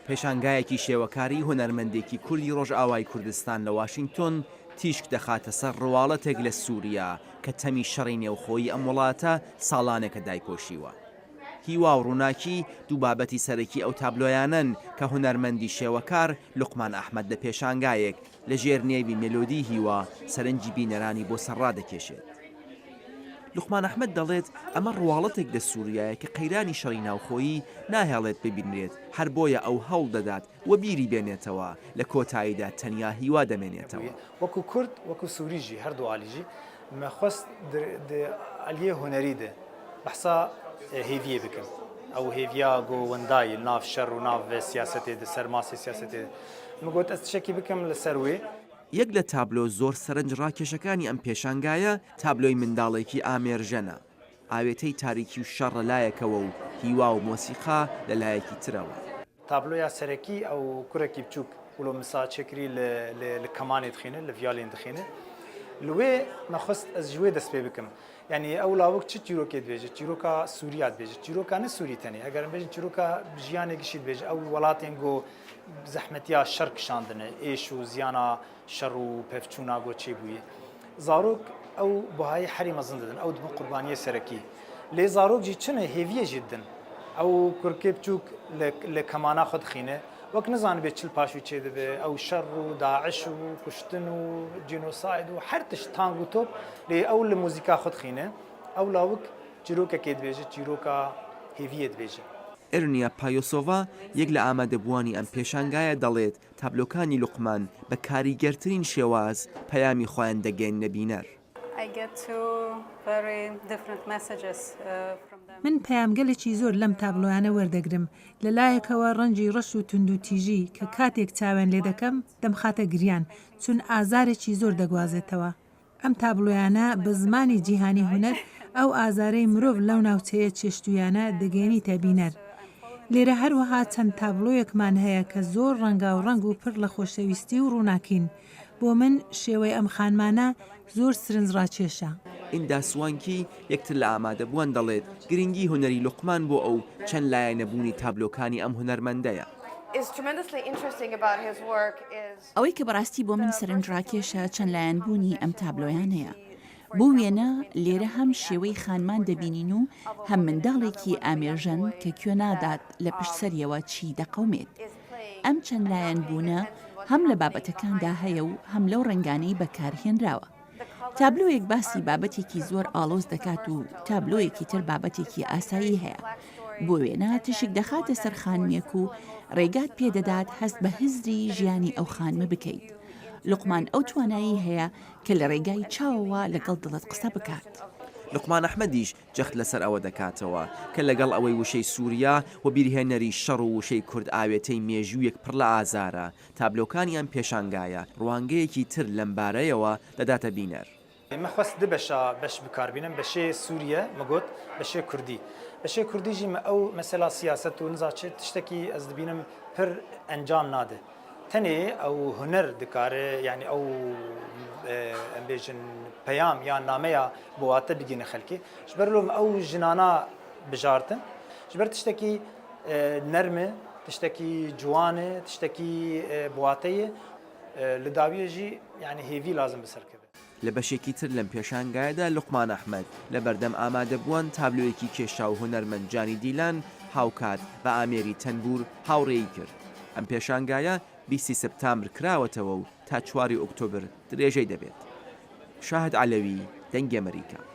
پێشانگایەکی شێوەکاری هونەرمەندێکی کوردی ڕۆژئاوای کوردستان لە واشنگتن تیشک دەخاتە سەر ڕواڵەتێک لە سووریا کە تەمی شەڕی نێوخۆیی ئەم وڵاتە ساڵانێکە دایکۆشیوە. هیوا و ڕووناکی دوو بابەتی سەرەکی ئەو تابلۆیانن کە هونەرمەندی شێوەکار لوقمان ئەحمەد لە پێشانگایەک لە ژێر نێوی مێلۆدی هیوا سەرنجی بینەرانی بۆ سەرڕادەکێشێت. لوقمان ئەحمەد دەڵێت ئەمە ڕواڵەتێک لە سووریایە کە قەیرانی شەڕی ناوخۆیی ناهێڵێت ببینرێت، هەر بۆیە ئەو هەوڵ دەدات و بیری بێنێتەوە لە کۆتاییدا تەنیا هیوا دەمێنێتەوە. وەکو کورد وەکو سووریژی هەردوو عالیژی مەخواست علیە هونەری دێ بەحسا هێویە بکەم ئەو هێویا گۆوەندایی ناو شەڕ و ناو سیاسەتێ دە سەرماسی سیاسەتێ مگوت ئەس شەکی بکەم لەسەر وێ. یەک لە تابلۆ زۆر سەرنج ڕاکێشەکانی ئەم پێشانگایە تابلۆی منداڵێکی ئامێرژەنە، ئاوێتەی تاریکی و شەڕ لەلایەکەوە و هیوا و مۆسیقا لەلایەکی ترەوە. تابلۆیا سەرەکی ئەو کوڕێکی بچووک وڵۆ مساچێکری لە کەمانێ دخینە لە ڤیالێن دخینە لێ مەخواست ئەس ژوێ دەست پێ بکەم. یعنی ئەو لاوەک چ چیرۆکێ دەبێژێت چیرۆکە سووریات بێژێت چیرۆکانە سووری تەنێ ئەگەر بێژین چیرۆکە ژیانێکیشی بێژێت ئەو وڵاتێن گۆ زەحمەتیا شەڕ کشاندنە ئێش و زیانە شەڕ و پێفچوونا گۆ چێ بوویە زارۆک ئەو بەهای حەری مەزن دەدن ئەو دمە قوربانیە سەرەکی لێ زارۆکجی چنە هێویەژی دن ئەو کورکێ بچووک لە کەمانە خۆ دخینە وەک نزان بێت چل پاشوی چێ دەبێ ئەو شەڕ و داعش و کوشتن و جینۆساید و هەر تشت تانگ و تۆپ لێ ئەو لە موزیکا خۆ دخینە ئەو لاوک چیرۆکەکێ دەبێژێت چیرۆکە هێویە دەبێژێت. ئێرنیا پایۆسۆڤا یەک لە ئامادەبووانی ئەم پێشانگایە دەڵێت تابلۆکانی لوقمان بە کاریگەرترین شێواز پەیامی خۆیان دەگەێنە بینەر. من پەیامگەلێکی زۆر لەم تابلۆیانە وەردەگرم لەلایەکەوە ڕەنجی ڕەش و تونند و تیژی کە کاتێک چاوێن لێ دەکەم دەمخاتە گریان چون ئازارێکی زۆر دەگوازێتەوە. ئەم تابلۆیانە بە زمانی جیهانی هونەر ئەو ئازارەی مرۆڤ لەو ناوچەیە چێشتویانە دەگەێنیتە بینەر. لێرە هەروەها چەند تابلۆیەکمان هەیە کە زۆر ڕەنگا و ڕەنگ و پڕ لە خۆشەویستی و ڕووناکین. بۆ من شێوەی ئەم خانمانە زۆر سرنج ڕاکێشە. ئیندا سوانکی یەکتر لە ئامادەبووان دەڵێت گرنگی هونەری لوقمان بۆ ئەو چەند لایەنەبوونی تابلۆکانی ئەم هونەرمەندەیە. ئەوەی کە بەڕاستی بۆ من سەرنج ڕاکێشە چەند لایەنبوونی ئەم تابلۆیانەیە. بۆ وێنە لێرە هەم شێوەی خانمان دەبینین و هەم منداڵێکی ئامێژەن کە کوێ نادات لە پشت سەریەوە چی دەقەومێت. ئەم چەند لایەن بوونە هەم لە بابەتەکاندا هەیە و هەم لەو ڕنگانەی بەکارهێنراوە. تابلۆیەک باسی بابەتێکی زۆر ئاڵۆز دەکات و تابلۆیەکی تر بابەتێکی ئاسایی هەیە. بۆ وێنە تشک دەخاتە سەر خانمێک و ڕێگات پێدەدات هەست بە هزری ژیانی ئەو خانمە بکەیت. لوقمان ئەو توانایی هەیە کە لە ڕێگای چاوەوە لەگەڵ دڵت قسە بکات. لوقمان ئەحمەدیش جەخت لەسەر ئەوە دەکاتەوە کە لەگەڵ ئەوەی وشەی سووریا و بیرهێنەری شەڕ و وشەی کورد ئاوێتەی مێژوویەک پڕ لە ئازارە تابلۆکانی ئەم پێشانگایە ڕوانگەیەکی تر لەمبارەیەوە دەداتە بینەر. مەخواست دو بەشە بەش بکاربینم بەشێ سووریە مەگوت بەشێ کوردی بەشێ کوردیژی ئەو مەسەلا سیاست و نزاچێت تشتێکی ئەس دەبینم پر ئەنجام نادە. تەنێ ئەو هونەر دکارێ یعنی ئەو ئەمبێژن پەیام یان نامەیە بۆ واتە بگینە خەلکی ji ber lom ئەو jinana bijartin ji ber tiştekî nerm e tiştekî ciwan e tiştekî biwateyê li dawiyê jî yani hêvî lazim bi ser keve. لە بەشێکی تر لەم پێشانگایەدا لوقمان ئەحمەد لە بەردەم ئامادەبووان تابلۆیەکی کێشا و هونەرمەند جانی دیلان هاوکات بە ئامێری تەنبور هاوڕێی کرد. ئەم پێشانگایە 20 سپتامبر کراوەتەوە و تا 4 ئۆکتۆبر درێژەی دەبێت. شاهد عەلەوی دەنگی ئەمریکا.